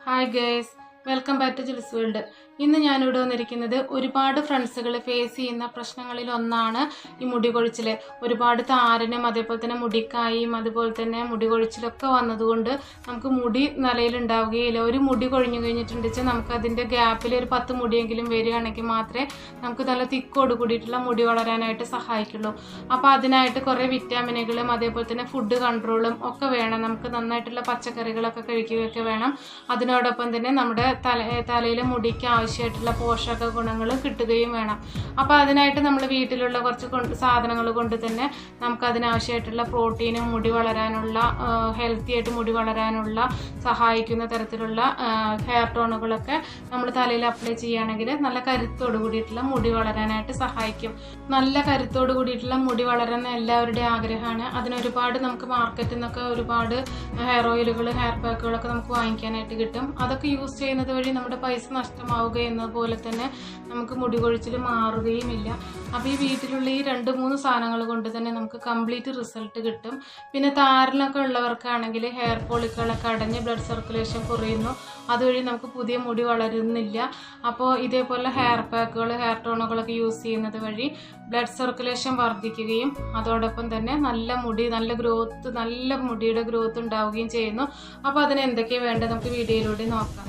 Hi guys, welcome back to Jill's World. ഇന്ന് ഞാൻ ഇവിടെ വന്നിരിക്കുന്നത് ഒരുപാട് ഫ്രണ്ട്സുകൾ ഫേസ് ചെയ്യുന്ന പ്രശ്നങ്ങളിൽ ഒന്നാണ് ഈ മുടി കൊഴിച്ചിൽ. ഒരുപാട് താരനും അതേപോലെ തന്നെ മുടിക്കായും അതുപോലെ തന്നെ മുടി കൊഴിച്ചിലൊക്കെ വന്നതുകൊണ്ട് നമുക്ക് മുടി നിലയിൽ ഉണ്ടാവുകയില്ല. ഒരു മുടി കൊഴിഞ്ഞു കഴിഞ്ഞിട്ടുണ്ടെങ്കിൽ നമുക്ക് അതിൻ്റെ ഗ്യാപ്പിൽ ഒരു 10 മുടിയെങ്കിലും വരികയാണെങ്കിൽ മാത്രമേ നമുക്ക് നല്ല തിക്കോട് കൂടിയിട്ടുള്ള മുടി വളരാനായിട്ട് സഹായിക്കുള്ളൂ. അപ്പോൾ അതിനായിട്ട് കുറേ വിറ്റാമിനുകളും അതേപോലെ തന്നെ ഫുഡ് കൺട്രോളും ഒക്കെ വേണം. നമുക്ക് നന്നായിട്ടുള്ള പച്ചക്കറികളൊക്കെ കഴിക്കുകയൊക്കെ വേണം. അതിനോടൊപ്പം തന്നെ നമ്മുടെ തലയിലെ മുടിക്ക് ആവശ്യമായിട്ടുള്ള പോഷക ഗുണങ്ങൾ കിട്ടുകയും വേണം. അപ്പോൾ അതിനായിട്ട് നമ്മൾ വീട്ടിലുള്ള കുറച്ച് സാധനങ്ങൾ കൊണ്ട് തന്നെ നമുക്ക് അതിനാവശ്യമായിട്ടുള്ള പ്രോട്ടീനും മുടി വളരാനുള്ള ഹെൽത്തി ആയിട്ട് മുടി വളരാനുള്ള സഹായിക്കുന്ന തരത്തിലുള്ള ഹെയർ ടോണുകളൊക്കെ നമ്മൾ തലയിൽ അപ്ലൈ ചെയ്യുകയാണെങ്കിൽ നല്ല കരുത്തോട് കൂടിയിട്ടുള്ള മുടി വളരാനായിട്ട് സഹായിക്കും. നല്ല കരുത്തോട് കൂടിയിട്ടുള്ള മുടി വളരാൻ എല്ലാവരുടെയും ആഗ്രഹമാണ്. അതിനൊരുപാട് നമുക്ക് മാർക്കറ്റിൽ നിന്നൊക്കെ ഒരുപാട് ഹെയർ ഓയിലുകൾ ഹെയർ പാക്കുകളൊക്കെ നമുക്ക് വാങ്ങിക്കാനായിട്ട് കിട്ടും. അതൊക്കെ യൂസ് ചെയ്യുന്നത് വഴി നമ്മുടെ പൈസ നഷ്ടമാവുക എന്നതുപോലെ തന്നെ നമുക്ക് മുടി കൊഴിച്ചിൽ മാറുകയുമില്ല. അപ്പോൾ ഈ വീട്ടിലുള്ള ഈ 2-3 സാധനങ്ങൾ കൊണ്ട് തന്നെ നമുക്ക് കംപ്ലീറ്റ് റിസൾട്ട് കിട്ടും. പിന്നെ താരനൊക്കെ ഉള്ളവർക്കാണെങ്കിൽ ഹെയർ ഫോളിക്കിളൊക്കെ അടഞ്ഞ് ബ്ലഡ് സർക്കുലേഷൻ കുറയുന്നു. അതുവഴി നമുക്ക് പുതിയ മുടി വളരുന്നില്ല. അപ്പോൾ ഇതേപോലെ ഹെയർ പാക്കുകൾ ഹെയർ ടോണുകളൊക്കെ യൂസ് ചെയ്യുന്നത് വഴി ബ്ലഡ് സർക്കുലേഷൻ വർദ്ധിക്കുകയും അതോടൊപ്പം തന്നെ നല്ല മുടി നല്ല മുടിയുടെ ഗ്രോത്ത് ഉണ്ടാവുകയും ചെയ്യുന്നു. അപ്പോൾ അതിന് എന്തൊക്കെയാണ് വേണ്ടത് നമുക്ക് വീഡിയോയിലൂടെ നോക്കാം.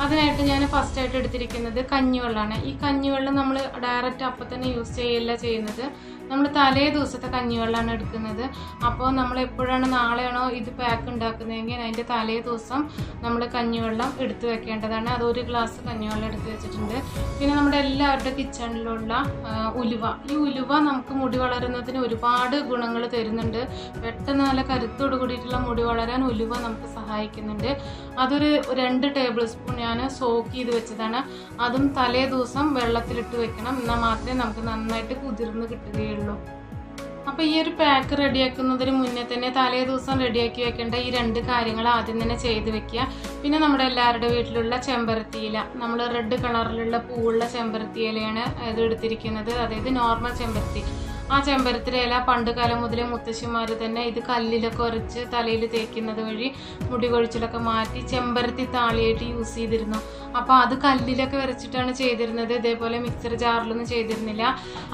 അതിനായിട്ട് ഞാൻ ഫസ്റ്റായിട്ട് എടുത്തിരിക്കുന്നത് കഞ്ഞിവെള്ളമാണ്. ഈ കഞ്ഞിവെള്ളം നമ്മൾ ഡയറക്റ്റ് അപ്പം തന്നെ യൂസ് ചെയ്യല്ല ചെയ്യുന്നത്. നമ്മൾ തലേ ദിവസത്തെ കഞ്ഞിവെള്ളമാണ് എടുക്കുന്നത്. അപ്പോൾ നമ്മൾ എപ്പോഴാണ് നാളെയാണോ ഇത് പാക്ക് ഉണ്ടാക്കുന്നതെങ്കിൽ അതിൻ്റെ തലേ ദിവസം നമ്മൾ കഞ്ഞിവെള്ളം എടുത്ത് വെക്കേണ്ടതാണ്. അത് 1 ഗ്ലാസ് കഞ്ഞിവെള്ളം എടുത്ത് വെച്ചിട്ടുണ്ട്. പിന്നെ നമ്മുടെ എല്ലാവരുടെ കിച്ചണിലുള്ള ഉലുവ. ഈ ഉലുവ നമുക്ക് മുടി വളരുന്നതിന് ഒരുപാട് ഗുണങ്ങൾ തരുന്നുണ്ട്. പെട്ടെന്ന് നല്ല കരുത്തോട് കൂടിയിട്ടുള്ള മുടി വളരാൻ ഉലുവ നമുക്ക് സഹായിക്കുന്നുണ്ട്. അതൊരു 2 ടേബിൾ സ്പൂൺ ഞാൻ സോക്ക് ചെയ്ത് വെച്ചതാണ്. അതും തലേ ദിവസം വെള്ളത്തിലിട്ട് വെക്കണം. എന്നാൽ മാത്രമേ നമുക്ക് നന്നായിട്ട് കുതിർന്ന് കിട്ടുകയുള്ളൂ. അപ്പോൾ ഈ ഒരു പാക്ക് റെഡിയാക്കുന്നതിന് മുന്നേ തന്നെ തലേ ദിവസം റെഡിയാക്കി വെക്കേണ്ട ഈ 2 കാര്യങ്ങൾ ആദ്യം തന്നെ ചെയ്ത് വെക്കുക. പിന്നെ നമ്മുടെ എല്ലാവരുടെ വീട്ടിലുള്ള ചെമ്പരത്തിയില, നമ്മൾ റെഡ് കളറിലുള്ള പൂവുള്ള ചെമ്പരത്തി ഇലയാണ് ഇത് എടുത്തിരിക്കുന്നത്. അതായത് നോർമൽ ചെമ്പരത്തി. ആ ചെമ്പരത്തി ഇല പണ്ട് കാലം മുതലേ മുത്തശ്ശിമാർ തന്നെ ഇത് കല്ലിലൊക്കെ ഉരച്ച് തലയിൽ തേക്കുന്നത് വഴി മുടി കൊഴിച്ചിലൊക്കെ മാറ്റി ചെമ്പരത്തി താളിയായിട്ട് യൂസ് ചെയ്തിരുന്നു. അപ്പോൾ അത് കല്ലിലൊക്കെ വരച്ചിട്ടാണ് ചെയ്തിരുന്നത്. ഇതേപോലെ മിക്സർ ജാറിലൊന്നും ചെയ്തിരുന്നില്ല.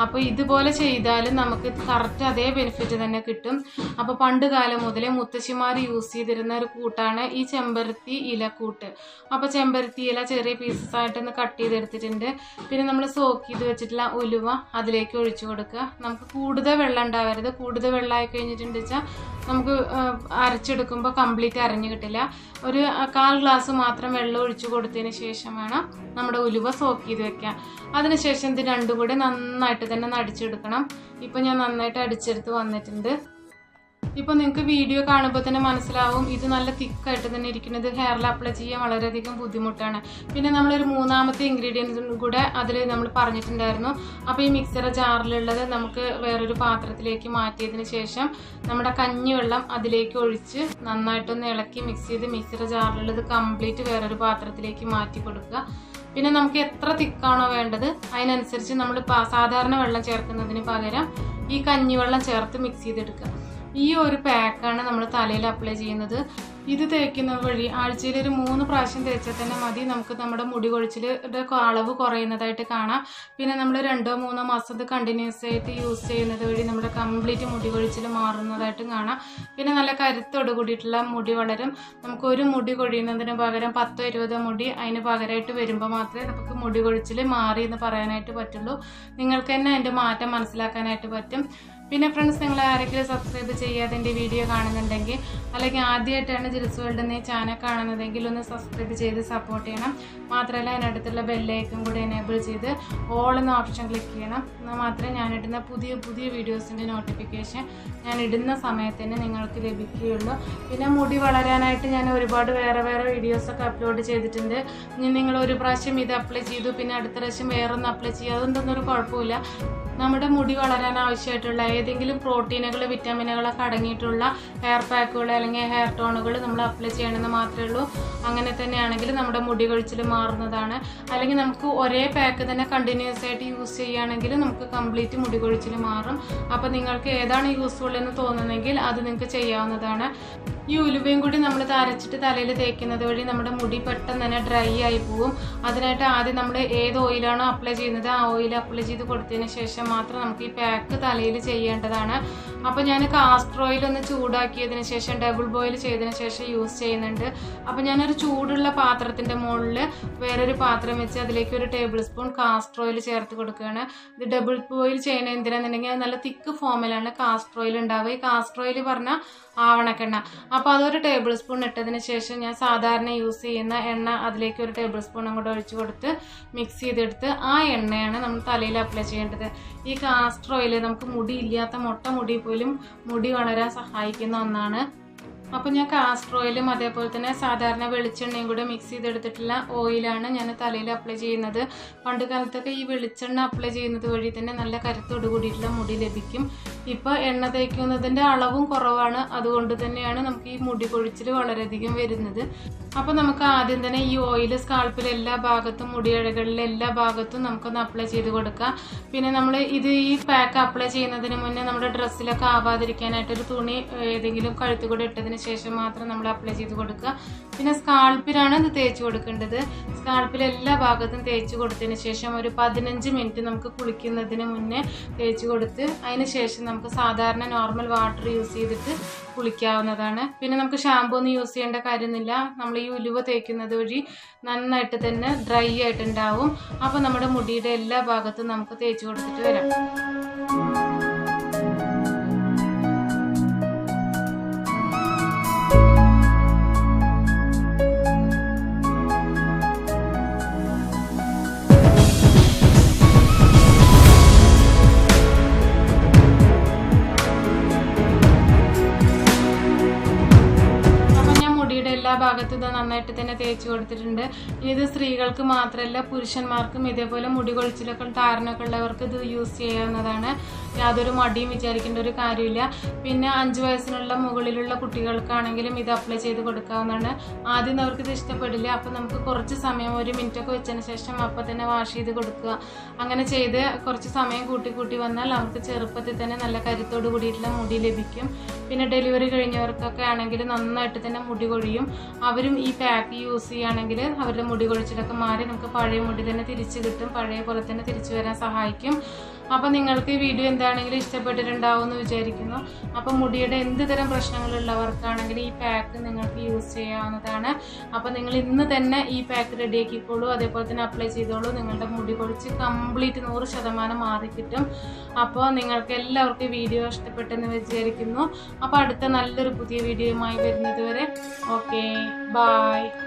അപ്പോൾ ഇതുപോലെ ചെയ്താൽ നമുക്ക് കറക്റ്റ് അതേ ബെനിഫിറ്റ് തന്നെ കിട്ടും. അപ്പോൾ പണ്ട് കാലം മുതലേ മുത്തശ്ശിമാർ യൂസ് ചെയ്തിരുന്ന ഒരു കൂട്ടാണ് ഈ ചെമ്പരത്തി ഇല കൂട്ട്. അപ്പോൾ ചെമ്പരത്തി ഇല ചെറിയ പീസസ് ആയിട്ടൊന്ന് കട്ട് ചെയ്തെടുത്തിട്ടുണ്ട്. പിന്നെ നമ്മൾ സോക്ക് ചെയ്ത് വെച്ചിട്ടുള്ള ഉലുവ അതിലേക്ക് ഒഴിച്ചു കൊടുക്കുക. നമുക്ക് കൂടുതൽ വെള്ളം ഉണ്ടാവരുത്. കൂടുതൽ വെള്ളമായി കഴിഞ്ഞിട്ടുണ്ടെന്ന് വെച്ചാൽ നമുക്ക് അരച്ചെടുക്കുമ്പോൾ കംപ്ലീറ്റ് അരഞ്ഞു കിട്ടില്ല. ഒരു 1/4 ഗ്ലാസ് മാത്രം വെള്ളം ഒഴിച്ചു കൊടുത്തതിന് ശേഷം വേണം നമ്മുടെ ഉലുവ സോക്ക് ചെയ്ത് വെക്കാൻ. അതിനുശേഷം ഇത് രണ്ടും കൂടെ നന്നായിട്ട് തന്നെ അടിച്ചെടുക്കണം. ഇപ്പം ഞാൻ നന്നായിട്ട് അടിച്ചെടുത്ത് വന്നിട്ടുണ്ട്. ഇപ്പോൾ നിങ്ങൾക്ക് വീഡിയോ കാണുമ്പോൾ തന്നെ മനസ്സിലാവും ഇത് നല്ല തിക്കായിട്ട് തന്നെ ഇരിക്കുന്നത്. ഹെയറിൽ അപ്ലൈ ചെയ്യാൻ വളരെയധികം ബുദ്ധിമുട്ടാണ്. പിന്നെ നമ്മളൊരു 3ാമത്തെ ഇൻഗ്രീഡിയൻസും കൂടെ അതിൽ നമ്മൾ പറഞ്ഞിട്ടുണ്ടായിരുന്നു. അപ്പോൾ ഈ മിക്സർ ജാറിലുള്ളത് നമുക്ക് വേറൊരു പാത്രത്തിലേക്ക് മാറ്റിയതിന് ശേഷം നമ്മുടെ കഞ്ഞിവെള്ളം അതിലേക്ക് ഒഴിച്ച് നന്നായിട്ടൊന്ന് ഇളക്കി മിക്സ് ചെയ്ത് മിക്സർ ജാറിലുള്ളത് കംപ്ലീറ്റ് വേറൊരു പാത്രത്തിലേക്ക് മാറ്റി കൊടുക്കുക. പിന്നെ നമുക്ക് എത്ര തിക്കാണോ വേണ്ടത് അതിനനുസരിച്ച് നമ്മൾ സാധാരണ വെള്ളം ചേർക്കുന്നതിന് പകരം ഈ കഞ്ഞിവെള്ളം ചേർത്ത് മിക്സ് ചെയ്തെടുക്കുക. ഈ ഒരു പാക്കാണ് നമ്മൾ തലയിൽ അപ്ലൈ ചെയ്യുന്നത്. ഇത് തേക്കുന്നത് വഴി ആഴ്ചയിൽ ഒരു 3 പ്രാവശ്യം തേച്ചാൽ തന്നെ മതി. നമുക്ക് നമ്മുടെ മുടി കൊഴിച്ചിലിൻ്റെ അളവ് കുറയുന്നതായിട്ട് കാണാം. പിന്നെ നമ്മൾ 2-3 മാസം കണ്ടിന്യൂസ് ആയിട്ട് യൂസ് ചെയ്യുന്നത് വഴി നമ്മുടെ കംപ്ലീറ്റ് മുടി കൊഴിച്ചിൽ മാറുന്നതായിട്ടും കാണാം. പിന്നെ നല്ല കരുത്തോട് കൂടിയിട്ടുള്ള മുടി വളരും. നമുക്ക് ഒരു മുടി കൊഴിയുന്നതിന് പകരം 10-20 മുടി അതിന് പകരമായിട്ട് വരുമ്പോൾ മാത്രമേ നമുക്ക് മുടി കൊഴിച്ചിൽ മാറി എന്ന് പറയാനായിട്ട് പറ്റുള്ളൂ. നിങ്ങൾക്ക് തന്നെ അതിൻ്റെ മാറ്റം മനസ്സിലാക്കാനായിട്ട് പറ്റും. പിന്നെ ഫ്രണ്ട്സ്, നിങ്ങൾ ആരെങ്കിലും സബ്സ്ക്രൈബ് ചെയ്യാതെ എൻ്റെ വീഡിയോ കാണുന്നുണ്ടെങ്കിൽ അല്ലെങ്കിൽ ആദ്യമായിട്ടാണ് ജിൽസ് വേൾഡ് എന്ന ചാനൽ കാണുന്നതെങ്കിൽ ഒന്ന് സബ്സ്ക്രൈബ് ചെയ്ത് സപ്പോർട്ട് ചെയ്യണം. മാത്രമല്ല അതിനടുത്തുള്ള ബെല്ലൈക്കൺ കൂടി എനേബിൾ ചെയ്ത് ഓൾ എന്ന ഓപ്ഷൻ ക്ലിക്ക് ചെയ്യണം. എന്നാൽ മാത്രമേ ഞാനിടുന്ന പുതിയ വീഡിയോസിൻ്റെ നോട്ടിഫിക്കേഷൻ ഞാൻ ഇടുന്ന സമയത്ത് തന്നെ നിങ്ങൾക്ക് ലഭിക്കുകയുള്ളൂ. പിന്നെ മുടി വളരാനായിട്ട് ഞാൻ ഒരുപാട് വേറെ വീഡിയോസൊക്കെ അപ്ലോഡ് ചെയ്തിട്ടുണ്ട്. ഇനി നിങ്ങൾ ഒരു പ്രാവശ്യം ഇത് അപ്ലൈ ചെയ്തു പിന്നെ അടുത്ത പ്രാവശ്യം വേറൊന്ന് അപ്ലൈ ചെയ്യുക, അതൊന്നും ഒരു കുഴപ്പമില്ല. നമ്മുടെ മുടി വളരാൻ ആവശ്യമായിട്ടുള്ള ഏതെങ്കിലും പ്രോട്ടീനുകൾ വിറ്റാമിനുകളൊക്കെ അടങ്ങിയിട്ടുള്ള ഹെയർ പാക്കുകൾ അല്ലെങ്കിൽ ഹെയർ ടോണുകൾ നമ്മൾ അപ്ലൈ ചെയ്യണമെന്ന് മാത്രമേ ഉള്ളൂ. അങ്ങനെ തന്നെയാണെങ്കിൽ നമ്മുടെ മുടി കൊഴിച്ചിൽ മാറുന്നതാണ്. അല്ലെങ്കിൽ നമുക്ക് ഒരേ പാക്ക് തന്നെ കണ്ടിന്യൂസ് ആയിട്ട് യൂസ് ചെയ്യുകയാണെങ്കിൽ നമുക്ക് കംപ്ലീറ്റ് മുടി കൊഴിച്ചിൽ മാറും. അപ്പോൾ നിങ്ങൾക്ക് ഏതാണ് യൂസ്ഫുൾ എന്ന് തോന്നുന്നെങ്കിൽ അത് നിങ്ങൾക്ക് ചെയ്യാവുന്നതാണ്. ഈ ഉലുവയും കൂടി നമ്മൾ അരച്ചിട്ട് തലയിൽ തേക്കുന്നത് വഴി നമ്മുടെ മുടി പെട്ടെന്ന് തന്നെ ഡ്രൈ ആയി പോവും. അതിനായിട്ട് ആദ്യം നമ്മൾ ഏത് ഓയിലാണോ അപ്ലൈ ചെയ്യുന്നത് ആ ഓയിൽ അപ്ലൈ ചെയ്ത് കൊടുത്തതിന് ശേഷം മാത്രം നമുക്ക് ഈ പാക്ക് തലയിൽ ചെയ്യേണ്ടതാണ്. അപ്പോൾ ഞാൻ കാസ്റ്റർ ഓയിൽ ഒന്ന് ചൂടാക്കിയതിന് ശേഷം ഡബിൾ ബോയിൽ ചെയ്തതിന് ശേഷം യൂസ് ചെയ്യുന്നുണ്ട്. അപ്പോൾ ഞാനൊരു ചൂടുള്ള പാത്രത്തിൻ്റെ മുകളിൽ വേറൊരു പാത്രം വെച്ച് അതിലേക്ക് 1 ടേബിൾ സ്പൂൺ കാസ്റ്റർ ഓയിൽ ചേർത്ത് കൊടുക്കുകയാണ്. ഇത് ഡബിൾ ബോയിൽ ചെയ്യുന്നത് എന്തിനാണെന്നുണ്ടെങ്കിൽ നല്ല തിക്ക് ഫോമിലാണ് കാസ്റ്റർ ഓയിൽ ഉണ്ടാവുക. ഈ കാസ്റ്റർ ഓയിൽ പറഞ്ഞാൽ ആവണക്കെണ്ണ. അപ്പോൾ അതൊരു ടേബിൾ സ്പൂൺ ഇട്ടതിന് ശേഷം ഞാൻ സാധാരണ യൂസ് ചെയ്യുന്ന എണ്ണ അതിലേക്ക് 1 ടേബിൾ സ്പൂൺ അങ്ങോട്ട് ഒഴിച്ച് കൊടുത്ത് മിക്സ് ചെയ്തെടുത്ത് ആ എണ്ണയാണ് നമ്മൾ തലയിൽ അപ്ലൈ ചെയ്യേണ്ടത്. ഈ കാസ്റ്റർ ഓയിൽ നമുക്ക് മുടി ഇല്ലാത്ത മൊട്ട മുടി പോലും മുടി വളരാൻ സഹായിക്കുന്ന ഒന്നാണ്. അപ്പോൾ ഞാൻ കാസ്റ്റർ ഓയിലും അതേപോലെ തന്നെ സാധാരണ വെളിച്ചെണ്ണയും കൂടെ മിക്സ് ചെയ്തെടുത്തിട്ടുള്ള ഓയിലാണ് ഞാൻ തലയിൽ അപ്ലൈ ചെയ്യുന്നത്. പണ്ട് കാലത്തൊക്കെ ഈ വെളിച്ചെണ്ണ അപ്ലൈ ചെയ്യുന്നത് വഴി തന്നെ നല്ല കരുത്തോട് കൂടിയിട്ടുള്ള മുടി ലഭിക്കും. ഇപ്പോൾ എണ്ണ തേക്കുന്നതിൻ്റെ അളവും കുറവാണ്. അതുകൊണ്ട് തന്നെയാണ് നമുക്ക് ഈ മുടി കൊഴിച്ചിൽ വളരെയധികം വരുന്നത്. അപ്പോൾ നമുക്ക് ആദ്യം തന്നെ ഈ ഓയിൽ സ്കാൾപ്പിൽ എല്ലാ ഭാഗത്തും മുടിയിഴകളിലെ എല്ലാ ഭാഗത്തും നമുക്കൊന്ന് അപ്ലൈ ചെയ്ത് കൊടുക്കാം. പിന്നെ നമ്മൾ ഈ പാക്ക് അപ്ലൈ ചെയ്യുന്നതിന് മുന്നേ നമ്മുടെ ഡ്രസ്സിലൊക്കെ ആവാതിരിക്കാനായിട്ടൊരു തുണി ഏതെങ്കിലും കഴുത്ത് കൂടെ ഇട്ടതിന് ശേഷം മാത്രം നമ്മൾ അപ്ലൈ ചെയ്ത് കൊടുക്കുക. പിന്നെ സ്കാൾപ്പിലാണ് ഇത് തേച്ച് കൊടുക്കേണ്ടത്. സ്കാൾപ്പിൽ എല്ലാ ഭാഗത്തും തേച്ച് കൊടുത്തതിന് ശേഷം ഒരു 15 മിനിറ്റ് നമുക്ക് കുളിക്കുന്നതിന് മുന്നേ തേച്ച് കൊടുത്ത് അതിന് ശേഷം നമുക്ക് സാധാരണ നോർമൽ വാട്ടർ യൂസ് ചെയ്തിട്ട് കുളിക്കാവുന്നതാണ്. പിന്നെ നമുക്ക് ഷാമ്പൂ ഒന്നും യൂസ് ചെയ്യേണ്ട കാര്യമൊന്നുമില്ല. നമ്മൾ ഈ ഉലുവ തേക്കുന്നത് വഴി നന്നായിട്ട് തന്നെ ഡ്രൈ ആയിട്ടുണ്ടാവും. അപ്പോൾ നമ്മുടെ മുടിയുടെ എല്ലാ ഭാഗത്തും നമുക്ക് തേച്ച് കൊടുത്തിട്ട് വരാം. എല്ലാ ഭാഗത്തും ഇത് നന്നായിട്ട് തന്നെ തേച്ച് കൊടുത്തിട്ടുണ്ട്. ഇത് സ്ത്രീകൾക്ക് മാത്രമല്ല പുരുഷന്മാർക്കും ഇതേപോലെ മുടി കൊഴിച്ചിലൊക്കെ താരനൊക്കെ ഉള്ളവർക്ക് ഇത് യൂസ് ചെയ്യാവുന്നതാണ്. യാതൊരു മടിയും വിചാരിക്കേണ്ട ഒരു കാര്യമില്ല. പിന്നെ 5 വയസ്സിനുള്ള മുകളിലുള്ള കുട്ടികൾക്കാണെങ്കിലും ഇത് അപ്ലൈ ചെയ്ത് കൊടുക്കാവുന്നതാണ്. ആദ്യം അവർക്കിത് ഇഷ്ടപ്പെടില്ല. അപ്പോൾ നമുക്ക് കുറച്ച് സമയം 1 മിനിറ്റൊക്കെ വെച്ചതിന് ശേഷം അപ്പോൾ തന്നെ വാഷ് ചെയ്ത് കൊടുക്കുക. അങ്ങനെ ചെയ്ത് കുറച്ച് സമയം കൂട്ടി വന്നാൽ നമുക്ക് ചെറുപ്പത്തിൽ തന്നെ നല്ല കരുത്തോട് കൂടിയിട്ടുള്ള മുടി ലഭിക്കും. പിന്നെ ഡെലിവറി കഴിഞ്ഞവർക്കൊക്കെ ആണെങ്കിൽ നന്നായിട്ട് തന്നെ മുടി കൊഴിയും. അവരും ഈ പാക്ക് യൂസ് ചെയ്യുകയാണെങ്കിൽ അവരുടെ മുടി കൊഴിച്ചിലൊക്കെ മാറി നമുക്ക് പഴയ മുടി തന്നെ തിരിച്ചു കിട്ടും. പഴയ പോലെ തന്നെ തിരിച്ചു വരാൻ സഹായിക്കും. അപ്പോൾ നിങ്ങൾക്ക് ഈ വീഡിയോ എന്താണെങ്കിലും ഇഷ്ടപ്പെട്ടിട്ടുണ്ടാവും എന്ന് വിചാരിക്കുന്നു. അപ്പോൾ മുടിയുടെ എന്ത് തരം പ്രശ്നങ്ങളുള്ളവർക്കാണെങ്കിൽ ഈ പാക്ക് നിങ്ങൾക്ക് യൂസ് ചെയ്യാവുന്നതാണ്. അപ്പോൾ നിങ്ങൾ ഇന്ന് തന്നെ ഈ പാക്ക് റെഡിയാക്കിക്കോളൂ. അതേപോലെ തന്നെ അപ്ലൈ ചെയ്തോളൂ. നിങ്ങളുടെ മുടി കൊഴിച്ച് കംപ്ലീറ്റ് 100% മാറിക്കിട്ടും. അപ്പോൾ നിങ്ങൾക്ക് എല്ലാവർക്കും വീഡിയോ ഇഷ്ടപ്പെട്ടെന്ന് വിചാരിക്കുന്നു. അപ്പോൾ അടുത്ത നല്ലൊരു പുതിയ വീഡിയോയുമായി വരുന്നത് വരെ ഓക്കെ, ബൈ.